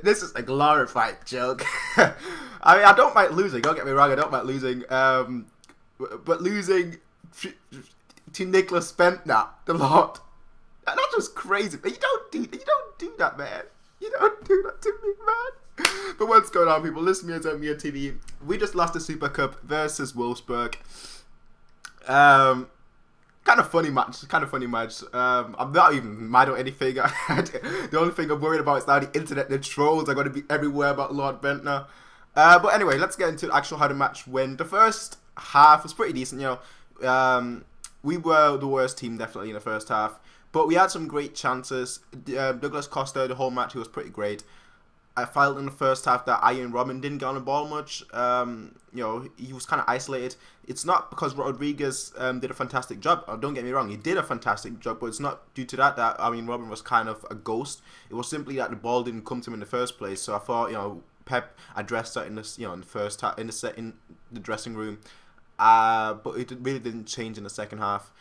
This is a glorified joke. I mean, I don't mind losing. Don't get me wrong. I don't mind losing. But losing to Nicholas Bendtner, the Lord, that's just crazy. But you don't do that, man. You don't do that to me, man. But what's going on, people? Listen to me on TV. We just lost the Super Cup versus Wolfsburg. Kind of funny match. I'm not even mad or anything. The only thing I'm worried about is now the internet. The trolls are going to be everywhere about Lord Bendtner. But anyway, let's get into actual how the match went. The first half was pretty decent. We were the worst team definitely in the first half, but we had some great chances. Douglas Costa, the whole match, he was pretty great. I felt in the first half that Arjen Robben didn't get on the ball much. He was kind of isolated. It's not because Rodriguez did a fantastic job. Don't get me wrong, he did a fantastic job, but it's not due to that Arjen Robben was kind of a ghost. It was simply that the ball didn't come to him in the first place. So I thought, Pep addressed that in the first half, in the dressing room, but it really didn't change in the second half.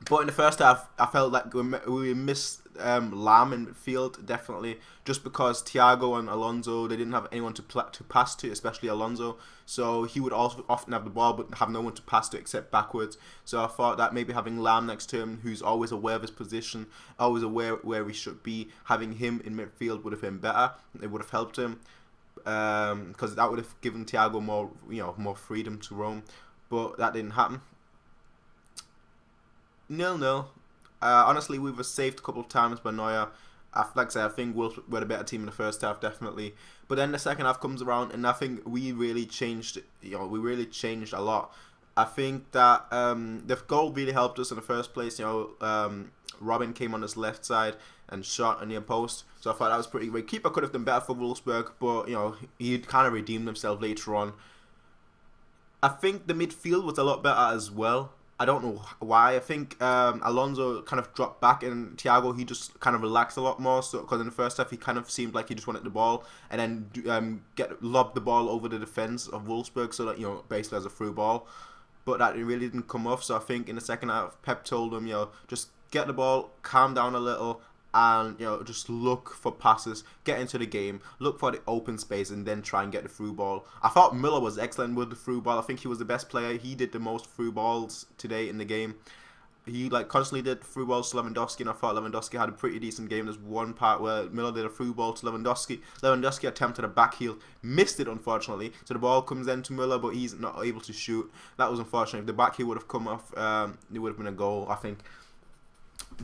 But in the first half, I felt like we missed Lam in midfield, definitely, just because Thiago and Alonso, they didn't have anyone to pass to, especially Alonso. So he would also often have the ball, but have no one to pass to except backwards. So I thought that maybe having Lam next to him, who's always aware of his position, always aware where he should be, having him in midfield would have been better. It would have helped him, because that would have given Thiago more freedom to roam. But that didn't happen. 0-0. Honestly, we were saved a couple of times by Neuer. Like I said, I think we're the better team in the first half, definitely. But then the second half comes around, and I think we really changed. We really changed a lot. I think that the goal really helped us in the first place. Robin came on his left side and shot a near post, so I thought that was pretty great. Keeper could have done better for Wolfsburg, but he kind of redeemed himself later on. I think the midfield was a lot better as well. I don't know why. I think Alonso kind of dropped back, and Thiago, he just kind of relaxed a lot more. So because in the first half he kind of seemed like he just wanted the ball and then lob the ball over the defense of Wolfsburg, so that basically as a through ball. But that really didn't come off. So I think in the second half, Pep told him, just get the ball, calm down a little, and just look for passes, get into the game, look for the open space, and then try and get the through ball. I thought Müller was excellent with the through ball. I think he was the best player. He did the most through balls today in the game. He constantly did through balls to Lewandowski, and I thought Lewandowski had a pretty decent game. There's one part where Müller did a through ball to Lewandowski. Lewandowski attempted a back heel, missed it unfortunately. So the ball comes in to Müller, but he's not able to shoot. That was unfortunate. If the back heel would have come off, it would have been a goal, I think.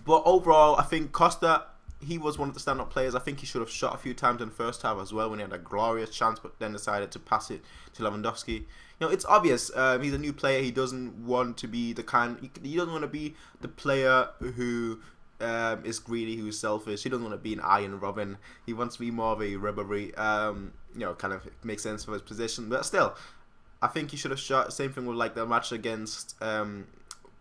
But overall, I think Costa, he was one of the stand-up players. I think he should have shot a few times in the first half as well when he had a glorious chance, but then decided to pass it to Lewandowski. It's obvious. He's a new player. He doesn't want to be he doesn't want to be the player who is greedy, who's selfish. He doesn't want to be an Arjen Robben. He wants to be more of a Ribery. Kind of makes sense for his position, but still, I think he should have shot. Same thing with the match against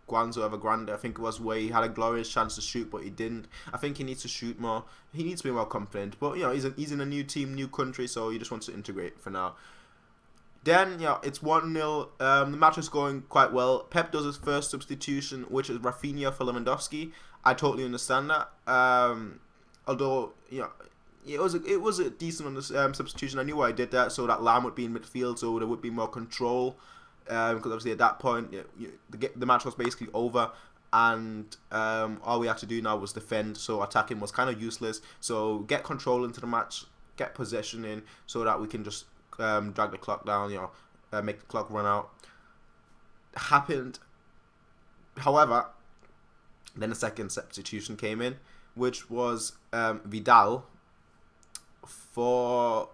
Guangzhou Evergrande, I think it was, where he had a glorious chance to shoot, but he didn't. I think he needs to shoot more. He needs to be more confident. But he's in a new team, new country, so he just wants to integrate for now. Then it's 1-0. The match is going quite well. Pep does his first substitution, which is Rafinha for Lewandowski. I totally understand that. Although it was a decent substitution. I knew why I did that, so that Lam would be in midfield, so there would be more control. Because obviously at that point the match was basically over, and all we had to do now was defend, so attacking was kind of useless. So get control into the match, get possession in, so that we can just drag the clock down, make the clock run out. Happened. However, then the second substitution came in, which was Vidal for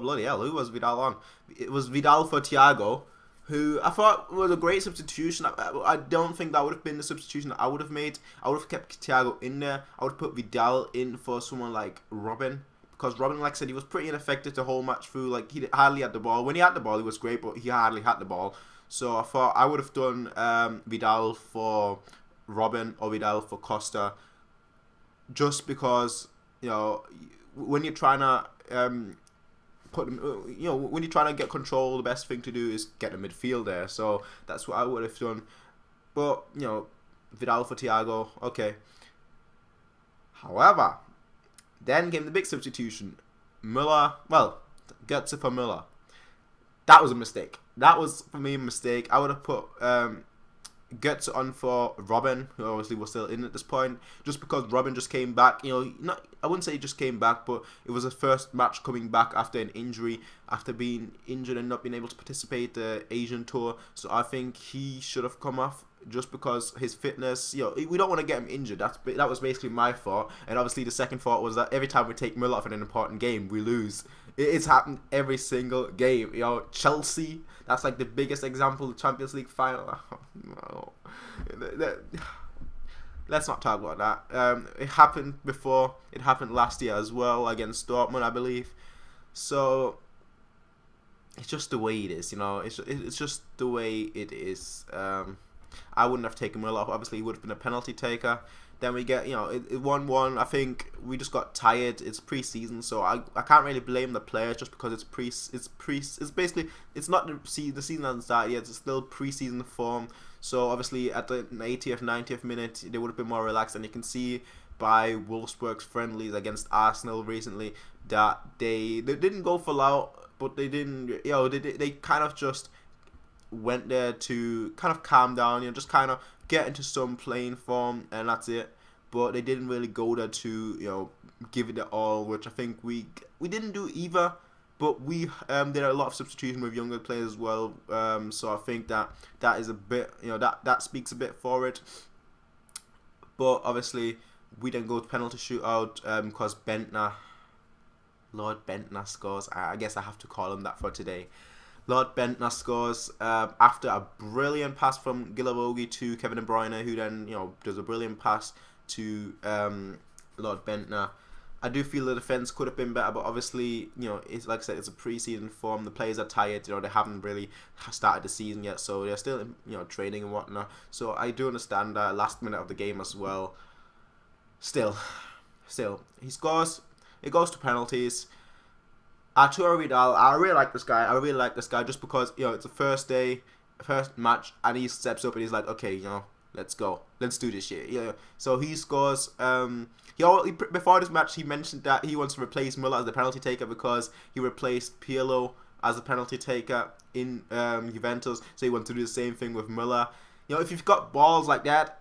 bloody hell, who was Vidal on? It was Vidal for Thiago, who I thought was a great substitution. I don't think that would have been the substitution that I would have made. I would have kept Thiago in there. I would have put Vidal in for someone like Robben, because Robben, like I said, he was pretty ineffective the whole match through. He hardly had the ball. When he had the ball, he was great, but he hardly had the ball. So I thought I would have done Vidal for Robben or Vidal for Costa, just because when you're trying to when you're trying to get control, the best thing to do is get a midfield there. So that's what I would have done. But Vidal for Thiago, okay. However, then came the big substitution. Müller, Götze for Müller. That was a mistake. That was, for me, a mistake. I would have put Götze on for Robben, who obviously was still in at this point, just because Robben just came back. I wouldn't say he just came back, but it was his first match coming back after an injury, after being injured and not being able to participate the Asian tour. So I think he should have come off just because his fitness. We don't want to get him injured. That was basically my thought. And obviously the second thought was that every time we take Müller off in an important game, we lose. It's happened every single game. Chelsea, that's like the biggest example, the Champions League final. No. Let's not talk about that. It happened before. It happened last year as well against Dortmund, I believe. So it's just the way it is, It's just the way it is. I wouldn't have taken Müller off. Obviously, he would have been a penalty taker. Then we get, 1-1. I think we just got tired. It's pre-season, so I can't really blame the players just because it's basically, it's not the season hasn't started yet. It's still pre-season form. So obviously at the 80th, 90th minute, they would have been more relaxed, and you can see by Wolfsburg's friendlies against Arsenal recently that they didn't go full out, but they didn't, they kind of just went there to kind of calm down, just kind of get into some playing form, and that's it. But they didn't really go there to, give it all, which I think we didn't do either. But we did a lot of substitution with younger players as well. So I think that is a bit, that speaks a bit for it. But obviously, we then go to penalty shootout because Lord Bendtner scores. I guess I have to call him that for today. Lord Bendtner scores after a brilliant pass from Gilavogi to Kevin De Bruyne, who then does a brilliant pass to Lord Bendtner. I do feel the defense could have been better, but obviously, it's like I said, it's a pre-season form. The players are tired. They haven't really started the season yet, so they're still training and whatnot. So I do understand that last minute of the game as well. Still, he scores. It goes to penalties. Arturo Vidal, I really like this guy. Just because it's the first match, and he steps up and he's like, okay, let's go, let's do this shit. So he scores. Before this match, he mentioned that he wants to replace Müller as the penalty taker because he replaced Pirlo as a penalty taker in Juventus. So he wants to do the same thing with Müller. If you've got balls like that,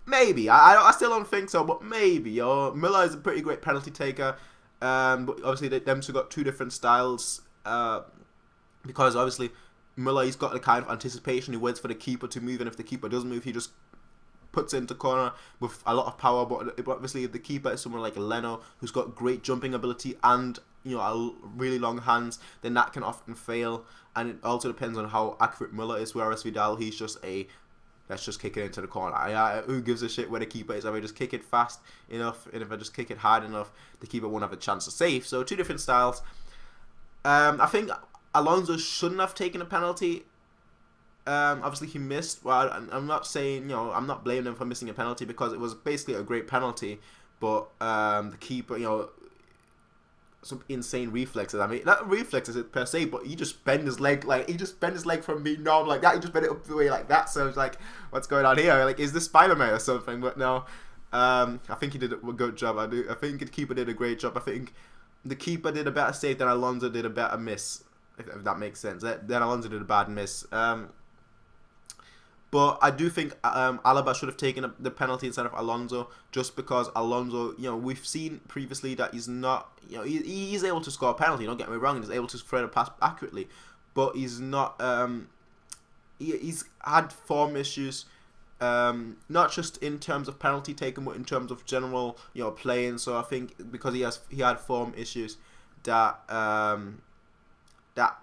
maybe. I still don't think so, but maybe. Müller is a pretty great penalty taker. But obviously them two got two different styles. Because obviously Müller, he's got the kind of anticipation. He waits for the keeper to move, and if the keeper doesn't move, he just puts it into corner with a lot of power. But obviously if the keeper is someone like Leno, who's got great jumping ability and really long hands, then that can often fail. And it also depends on how accurate Müller is. Whereas Vidal, he's just let's just kick it into the corner. Who gives a shit where the keeper is? If I just kick it fast enough, and if I just kick it hard enough, the keeper won't have a chance to save. So two different styles. I think Alonso shouldn't have taken a penalty. Obviously he missed. Well, I'm not saying, I'm not blaming him for missing a penalty because it was basically a great penalty. But the keeper, some insane reflexes. I mean, not reflexes per se, but he just bent his leg, from being normal like that. He just bent it up the way like that. So it's like, what's going on here? Like, is this Spider-Man or something? But no, I think he did a good job. I think the keeper did a great job. I think the keeper did a better save than Alonso did a better miss, if that makes sense. Then Alonso did a bad miss. But I do think Alaba should have taken the penalty instead of Alonso, just because Alonso, we've seen previously that he's not, he's able to score a penalty, don't get me wrong, he's able to thread a pass accurately, but he's not, he's had form issues, not just in terms of penalty taken, but in terms of general, playing. So I think because he had form issues that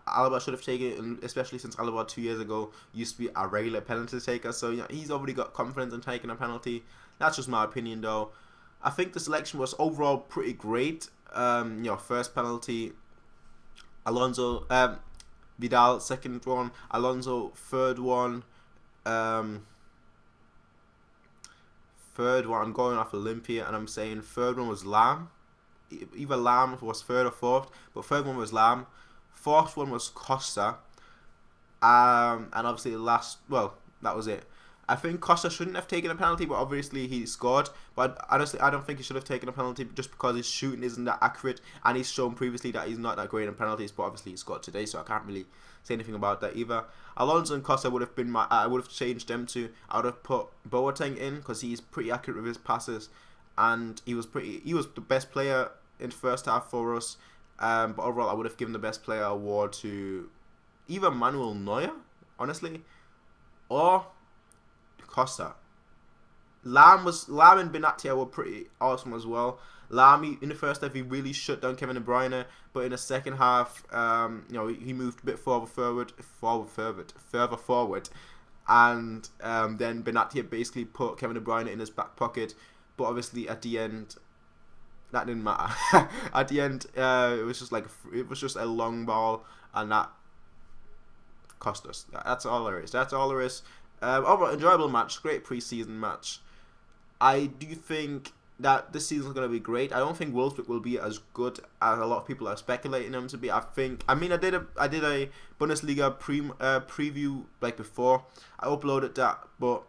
Alaba should have taken, especially since Alaba 2 years ago used to be a regular penalty taker. So he's already got confidence in taking a penalty. That's just my opinion, though. I think the selection was overall pretty great. First penalty, Alonso, Vidal, second one, Alonso, third one. I'm going off Olympia, and I'm saying third one was Lam. Either Lam was third or fourth, but third one was Lam. Fourth one was Costa, and obviously that was it. I think Costa shouldn't have taken a penalty, but obviously he scored. But honestly, I don't think he should have taken a penalty just because his shooting isn't that accurate, and he's shown previously that he's not that great in penalties. But obviously he scored today, so I can't really say anything about that either. Alonso and Costa would have been I would have changed them to. I would have put Boateng in because he's pretty accurate with his passes, and he was the best player in the first half for us. But overall, I would have given the best player award to either Manuel Neuer, honestly, or Costa. Lam and Benatia were pretty awesome as well. Lam, in the first half, he really shut down Kevin De Bruyne, but in the second half, he moved a bit further forward, and then Benatia basically put Kevin De Bruyne in his back pocket. But obviously, at the end, that didn't matter. At the end, it was just a long ball, and that cost us. That's all there is. Overall, enjoyable match, great preseason match. I do think that this season is going to be great. I don't think Wolfsburg will be as good as a lot of people are speculating them to be. I did a Bundesliga preview like before. I uploaded that, but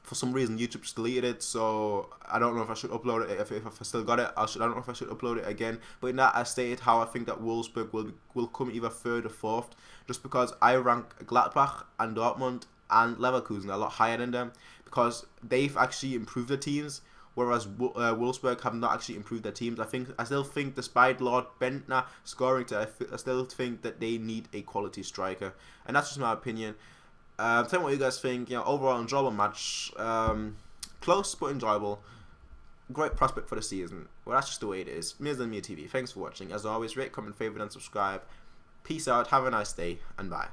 for some reason YouTube just deleted it, so I don't know if I should upload it. If I still got it, I don't know if I should upload it again. But in that, I stated how I think that Wolfsburg will come either third or fourth, just because I rank Gladbach and Dortmund and Leverkusen a lot higher than them, because they've actually improved their teams, whereas Wolfsburg have not actually improved their teams. I still think, despite Lord Bendtner scoring today, I still think that they need a quality striker, and that's just my opinion. Tell me what you guys think. Overall enjoyable match, close but enjoyable. Great prospect for the season. Well, that's just the way it is. Mears and Mia TV. Thanks for watching. As always, rate, comment, favorite, and subscribe. Peace out. Have a nice day, and bye.